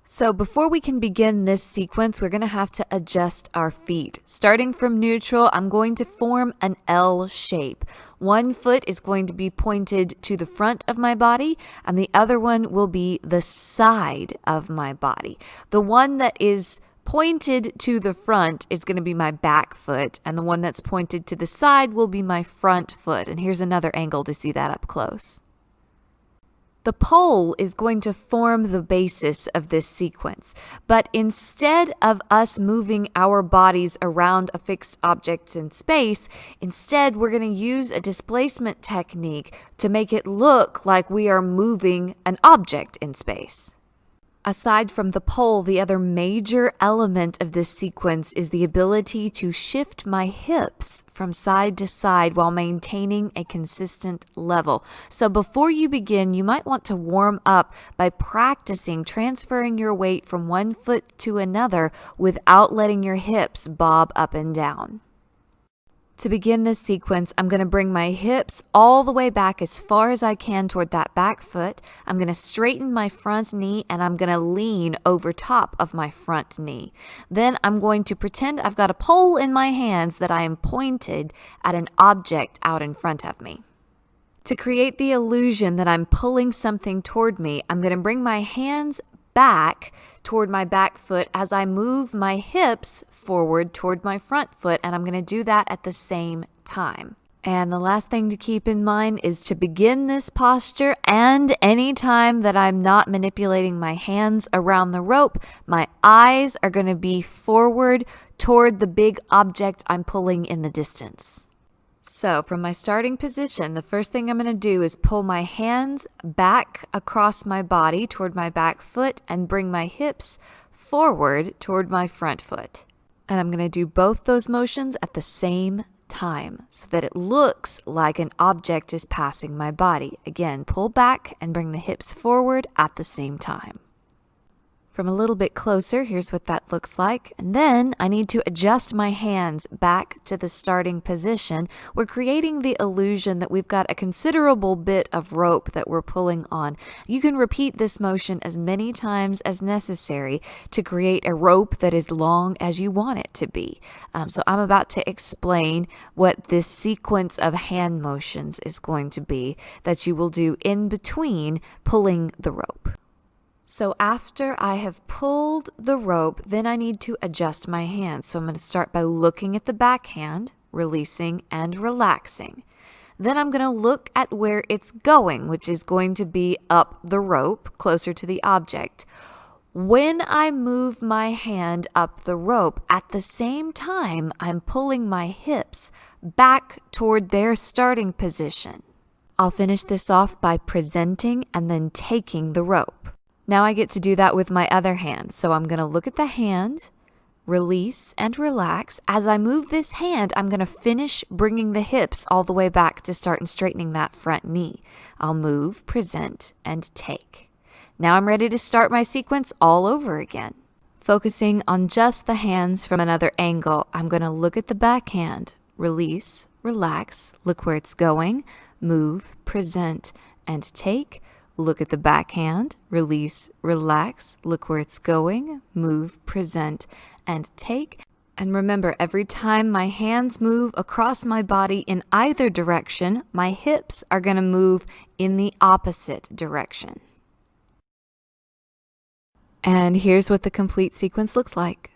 So before we can begin this sequence, we're going to have to adjust our feet. Starting from neutral, I'm going to form an L shape. One foot is going to be pointed to the front of my body, and the other one will be the side of my body. The one that is pointed to the front is going to be my back foot, and the one that's pointed to the side will be my front foot. And here's another angle to see that up close. The pole is going to form the basis of this sequence, but instead of us moving our bodies around a fixed object in space, instead we're going to use a displacement technique to make it look like we are moving an object in space. Aside from the pole, the other major element of this sequence is the ability to shift my hips from side to side while maintaining a consistent level. So before you begin, you might want to warm up by practicing transferring your weight from one foot to another without letting your hips bob up and down. To begin this sequence, I'm going to bring my hips all the way back as far as I can toward that back foot. I'm going to straighten my front knee and I'm going to lean over top of my front knee. Then I'm going to pretend I've got a pole in my hands that I am pointed at an object out in front of me. To create the illusion that I'm pulling something toward me, I'm going to bring my hands back toward my back foot as I move my hips forward toward my front foot, and I'm going to do that at the same time. And the last thing to keep in mind is to begin this posture, and any time that I'm not manipulating my hands around the rope, my eyes are going to be forward toward the big object I'm pulling in the distance. So from my starting position, the first thing I'm going to do is pull my hands back across my body toward my back foot and bring my hips forward toward my front foot. And I'm going to do both those motions at the same time so that it looks like an object is passing my body. Again, pull back and bring the hips forward at the same time. From a little bit closer, here's what that looks like. And then I need to adjust my hands back to the starting position. We're creating the illusion that we've got a considerable bit of rope that we're pulling on. You can repeat this motion as many times as necessary to create a rope that is long as you want it to be. So I'm about to explain what this sequence of hand motions is going to be that you will do in between pulling the rope. So after I have pulled the rope, then I need to adjust my hands. So I'm going to start by looking at the back hand, releasing and relaxing. Then I'm going to look at where it's going, which is going to be up the rope, closer to the object. When I move my hand up the rope, at the same time, I'm pulling my hips back toward their starting position. I'll finish this off by presenting and then taking the rope. Now I get to do that with my other hand. So I'm going to look at the hand, release and relax. As I move this hand, I'm going to finish bringing the hips all the way back to start and straightening that front knee. I'll move, present, and take. Now I'm ready to start my sequence all over again. Focusing on just the hands from another angle, I'm going to look at the back hand, release, relax, look where it's going, move, present, and take. Look at the back hand, release, relax, look where it's going, move, present, and take. And remember, every time my hands move across my body in either direction, my hips are going to move in the opposite direction. And here's what the complete sequence looks like.